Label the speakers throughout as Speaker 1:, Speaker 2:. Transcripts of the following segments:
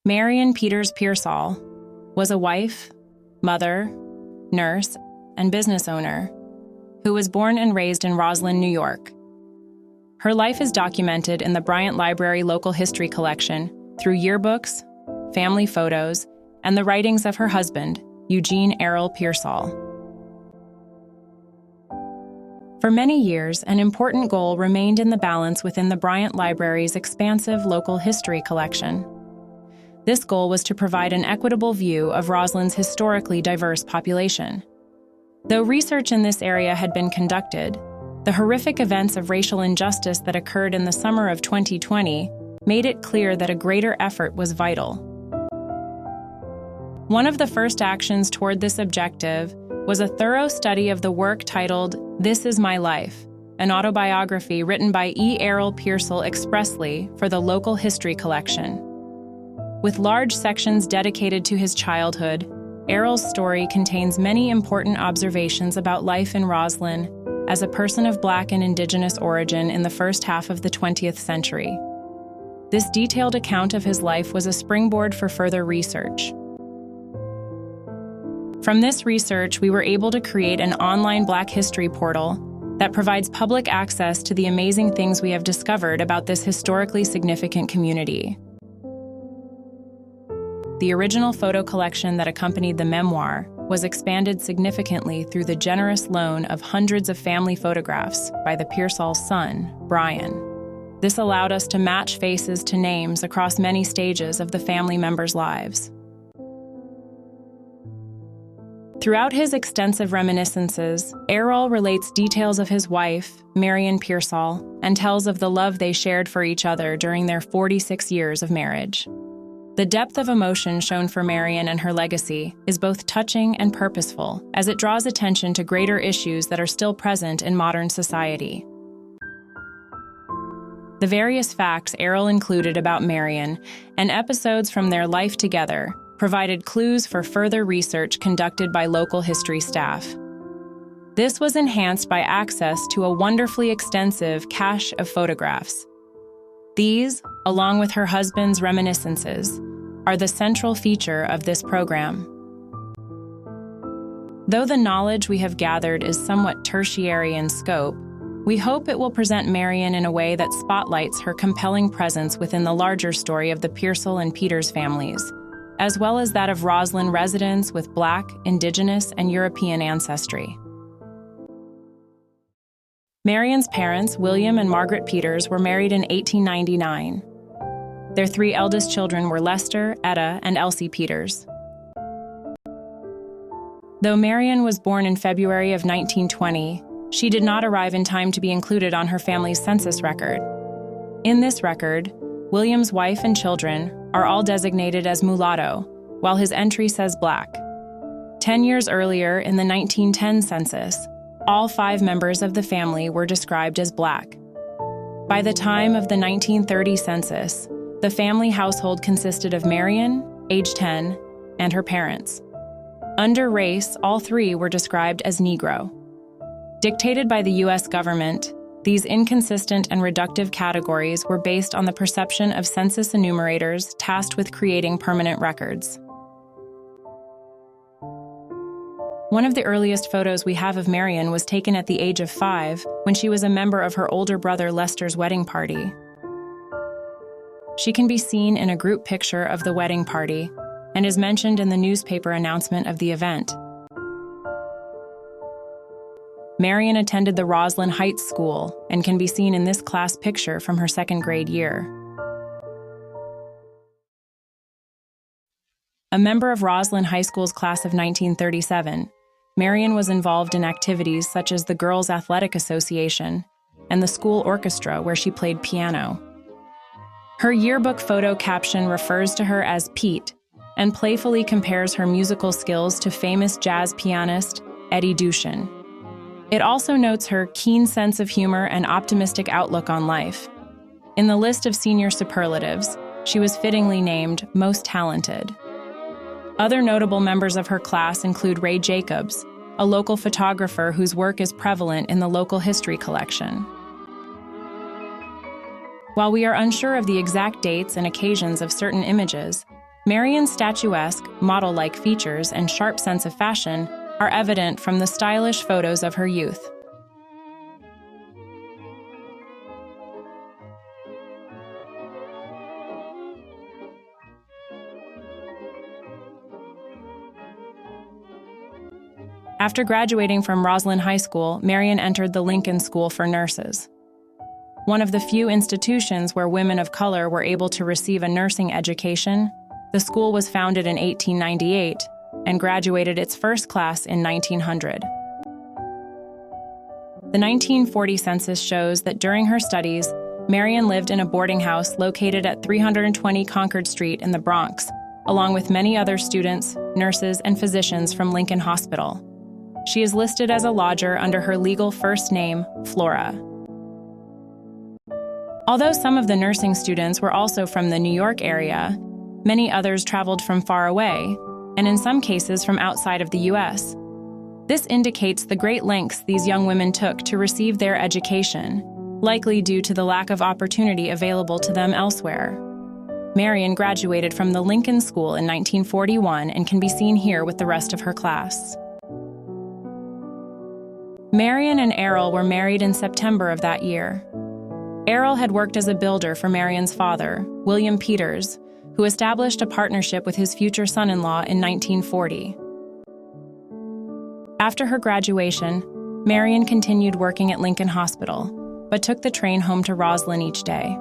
Speaker 1: Marion Pearsall was a wife, mother, nurse, and business owner who was born and raised in Roslyn, New York. Her life is documented in the Bryant Library Local History Collection through yearbooks, family photos, and the writings of her husband, Arrell Pearsall. For many years, an important goal remained in the balance within the Bryant Library's expansive local history collection. This goal was to provide an equitable view of Roslyn's historically diverse population. Though research in this area had been conducted, the horrific events of racial injustice that occurred in the summer of 2020 made it clear that a greater effort was vital. One of the first actions toward this objective was a thorough study of the work titled "This Is My Life," an autobiography written by Arrell Pearsall expressly for the local history collection. With large sections dedicated to his childhood, Arrell's story contains many important observations about life in Roslyn as a person of Black and Indigenous origin in the first half of the 20th century. This detailed account of his life was a springboard for further research. From this research, we were able to create an online Black history portal that provides public access to the amazing things we have discovered about this historically significant community. The original photo collection that accompanied the memoir was expanded significantly through the generous loan of hundreds of family photographs by the Pearsall's son, Bryant. This allowed us to match faces to names across many stages of the family members' lives. Throughout his extensive reminiscences, Arrell relates details of his wife, Marion Pearsall, and tells of the love they shared for each other during their 46 years of marriage. The depth of emotion shown for Marion and her legacy is both touching and purposeful, as it draws attention to greater issues that are still present in modern society. The various facts Arrell included about Marion and episodes from their life together provided clues for further research conducted by local history staff. This was enhanced by access to a wonderfully extensive cache of photographs. These, along with her husband's reminiscences, are the central feature of this program. Though the knowledge we have gathered is somewhat tertiary in scope, we hope it will present Marion in a way that spotlights her compelling presence within the larger story of the Pearsall and Peters families, as well as that of Roslyn residents with Black, Indigenous, and European ancestry. Marion's parents, William and Margaret Peters, were married in 1899. Their three eldest children were Lester, Etta, and Elsie Peters. Though Marion was born in February of 1920, she did not arrive in time to be included on her family's census record. In this record, William's wife and children are all designated as mulatto, while his entry says Black. 10 years earlier, in the 1910 census, all 5 members of the family were described as Black. By the time of the 1930 census, the family household consisted of Marion, age 10, and her parents. Under race, all 3 were described as Negro. Dictated by the U.S. government, these inconsistent and reductive categories were based on the perception of census enumerators tasked with creating permanent records. One of the earliest photos we have of Marion was taken at the age of 5 when she was a member of her older brother Lester's wedding party. She can be seen in a group picture of the wedding party and is mentioned in the newspaper announcement of the event. Marion attended the Roslyn Heights School and can be seen in this class picture from her 2nd grade year. A member of Roslyn High School's class of 1937, Marion was involved in activities such as the Girls' Athletic Association and the school orchestra where she played piano. Her yearbook photo caption refers to her as Pete and playfully compares her musical skills to famous jazz pianist Eddie Duchin. It also notes her keen sense of humor and optimistic outlook on life. In the list of senior superlatives, she was fittingly named Most Talented. Other notable members of her class include Ray Jacobs, a local photographer whose work is prevalent in the local history collection. While we are unsure of the exact dates and occasions of certain images, Marion's statuesque, model-like features and sharp sense of fashion are evident from the stylish photos of her youth. After graduating from Roslyn High School, Marion entered the Lincoln School for Nurses, one of the few institutions where women of color were able to receive a nursing education. The school was founded in 1898 and graduated its first class in 1900. The 1940 census shows that during her studies, Marion lived in a boarding house located at 320 Concord Street in the Bronx, along with many other students, nurses, and physicians from Lincoln Hospital. She is listed as a lodger under her legal first name, Flora. Although some of the nursing students were also from the New York area, many others traveled from far away, and in some cases from outside of the U.S. This indicates the great lengths these young women took to receive their education, likely due to the lack of opportunity available to them elsewhere. Marion graduated from the Lincoln School in 1941 and can be seen here with the rest of her class. Marion and Arrell were married in September of that year. Arrell had worked as a builder for Marion's father, William Peters, who established a partnership with his future son-in-law in 1940. After her graduation, Marion continued working at Lincoln Hospital, but took the train home to Roslyn each day.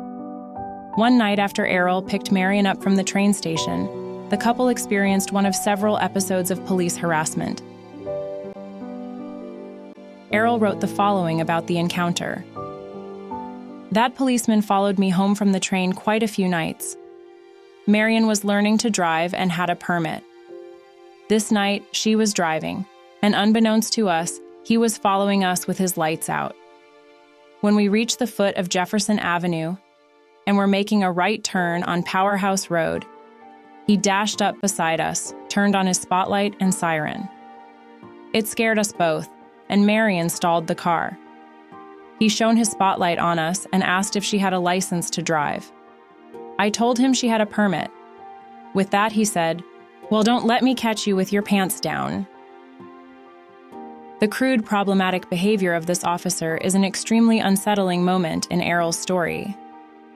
Speaker 1: One night after Arrell picked Marion up from the train station, the couple experienced one of several episodes of police harassment. Arrell wrote the following about the encounter. "That policeman followed me home from the train quite a few nights. Marion was learning to drive and had a permit. This night, she was driving, and unbeknownst to us, he was following us with his lights out. When we reached the foot of Jefferson Avenue and were making a right turn on Powerhouse Road, he dashed up beside us, turned on his spotlight and siren. It scared us both, and Marion stalled the car. He shone his spotlight on us and asked if she had a license to drive. I told him she had a permit. With that, he said, 'Well, don't let me catch you with your pants down.'" The crude, problematic behavior of this officer is an extremely unsettling moment in Arrell's story.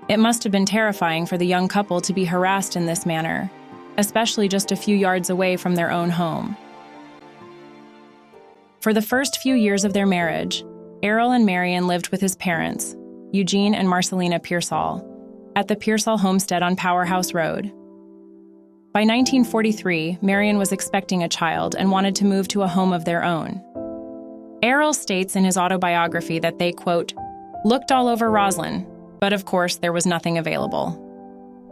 Speaker 1: It must have been terrifying for the young couple to be harassed in this manner, especially just a few yards away from their own home. For the first few years of their marriage, Arrell and Marion lived with his parents, Eugene and Marcelina Pearsall, at the Pearsall homestead on Powerhouse Road. By 1943, Marion was expecting a child and wanted to move to a home of their own. Arrell states in his autobiography that they, quote, "looked all over Roslyn, but of course there was nothing available."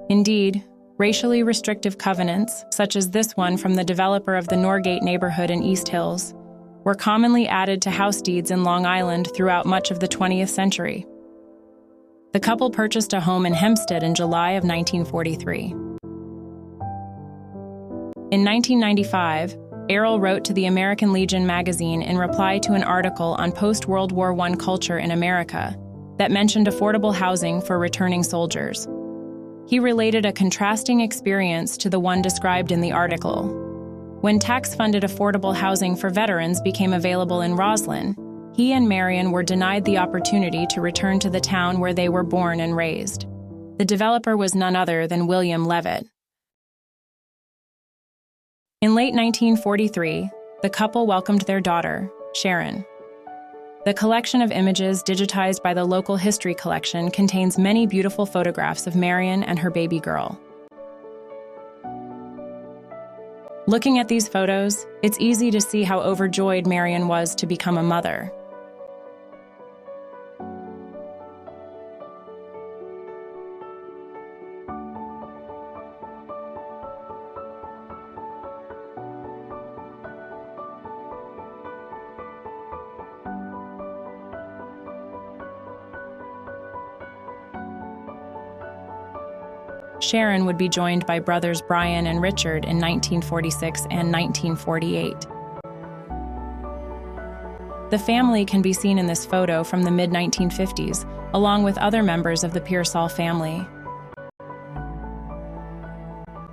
Speaker 1: Indeed, racially restrictive covenants, such as this one from the developer of the Norgate neighborhood in East Hills, were commonly added to house deeds in Long Island throughout much of the 20th century. The couple purchased a home in Hempstead in July of 1943. In 1995, Arrell wrote to the American Legion magazine in reply to an article on post-World War I culture in America that mentioned affordable housing for returning soldiers. He related a contrasting experience to the one described in the article. When tax-funded affordable housing for veterans became available in Roslyn, he and Marion were denied the opportunity to return to the town where they were born and raised. The developer was none other than William Levitt. In late 1943, the couple welcomed their daughter, Sharon. The collection of images digitized by the local history collection contains many beautiful photographs of Marion and her baby girl. Looking at these photos, it's easy to see how overjoyed Marion was to become a mother. Sharon would be joined by brothers Bryant and Richard in 1946 and 1948. The family can be seen in this photo from the mid-1950s, along with other members of the Pearsall family.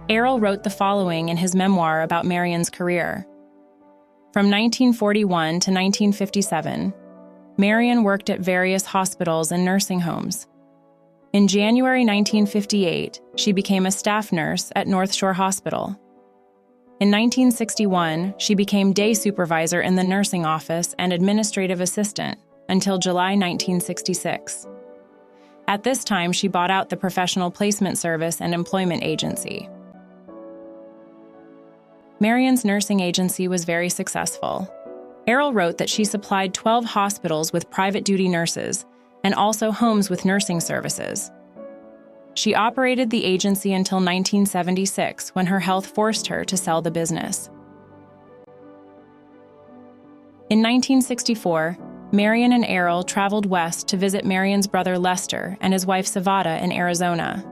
Speaker 1: Arrell wrote the following in his memoir about Marion's career. From 1941 to 1957, Marion worked at various hospitals and nursing homes. In January 1958, she became a staff nurse at North Shore Hospital. In 1961, she became day supervisor in the nursing office and administrative assistant until July 1966. At this time, she bought out the Professional Placement Service and Employment Agency. Marion's nursing agency was very successful. Arrell wrote that she supplied 12 hospitals with private duty nurses and also homes with nursing services. She operated the agency until 1976, when her health forced her to sell the business. In 1964, Marion and Arrell traveled west to visit Marion's brother Lester and his wife Savada in Arizona.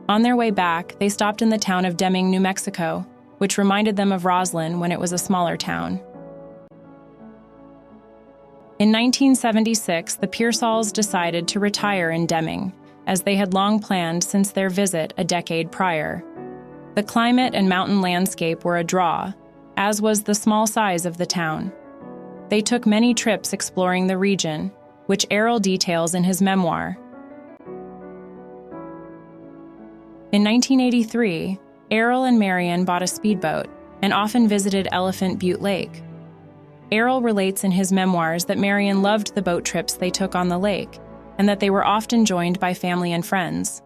Speaker 1: On their way back, they stopped in the town of Deming, New Mexico, which reminded them of Roslyn when it was a smaller town. In 1976, the Pearsalls decided to retire in Deming, as they had long planned since their visit a decade prior. The climate and mountain landscape were a draw, as was the small size of the town. They took many trips exploring the region, which Arrell details in his memoir. In 1983, Arrell and Marion bought a speedboat and often visited Elephant Butte Lake. Arrell relates in his memoirs that Marion loved the boat trips they took on the lake, and that they were often joined by family and friends.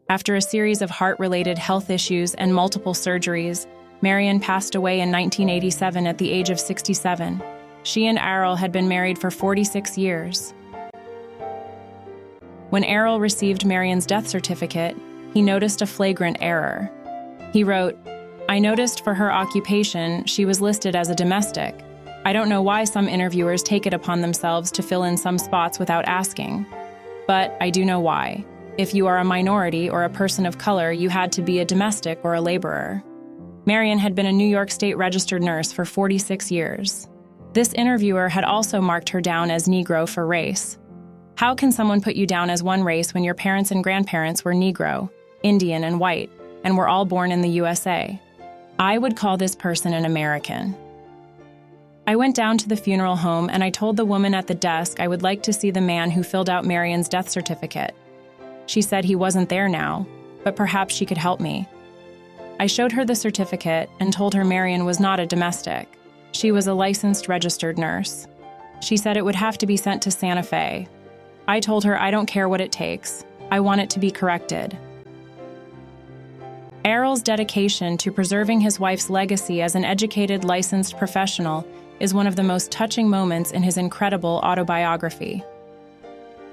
Speaker 1: After a series of heart-related health issues and multiple surgeries, Marion passed away in 1987 at the age of 67. She and Arrell had been married for 46 years. When Arrell received Marion's death certificate, he noticed a flagrant error. He wrote, "I noticed for her occupation, she was listed as a domestic. I don't know why some interviewers take it upon themselves to fill in some spots without asking. But I do know why. If you are a minority or a person of color, you had to be a domestic or a laborer." Marion had been a New York State registered nurse for 46 years. This interviewer had also marked her down as Negro for race. How can someone put you down as one race when your parents and grandparents were Negro, Indian, and white, and were all born in the USA? I would call this person an American. I went down to the funeral home and I told the woman at the desk I would like to see the man who filled out Marion's death certificate. She said he wasn't there now, but perhaps she could help me. I showed her the certificate and told her Marion was not a domestic. She was a licensed registered nurse. She said it would have to be sent to Santa Fe. I told her I don't care what it takes. I want it to be corrected. Arrell's dedication to preserving his wife's legacy as an educated, licensed professional is one of the most touching moments in his incredible autobiography.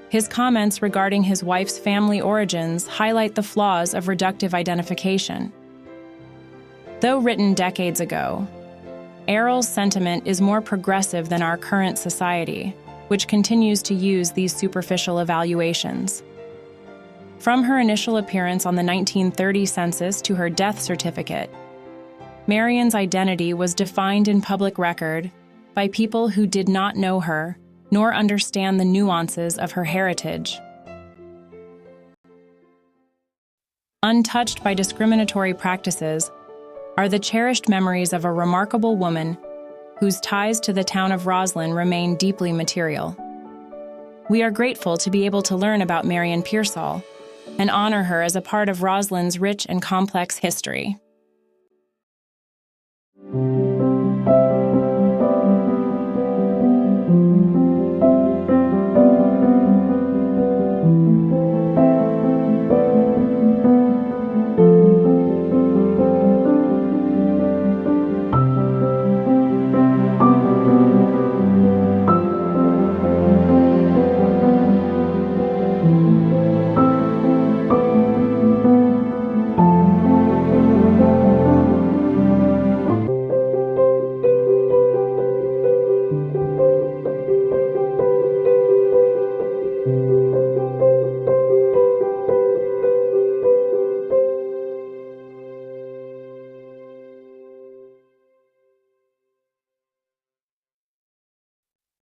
Speaker 1: His comments regarding his wife's family origins highlight the flaws of reductive identification. Though written decades ago, Arrell's sentiment is more progressive than our current society, which continues to use these superficial evaluations. From her initial appearance on the 1930 census to her death certificate, Marion's identity was defined in public record by people who did not know her nor understand the nuances of her heritage. Untouched by discriminatory practices are the cherished memories of a remarkable woman whose ties to the town of Roslyn remain deeply material. We are grateful to be able to learn about Marion Pearsall and honor her as a part of Roslyn's rich and complex history.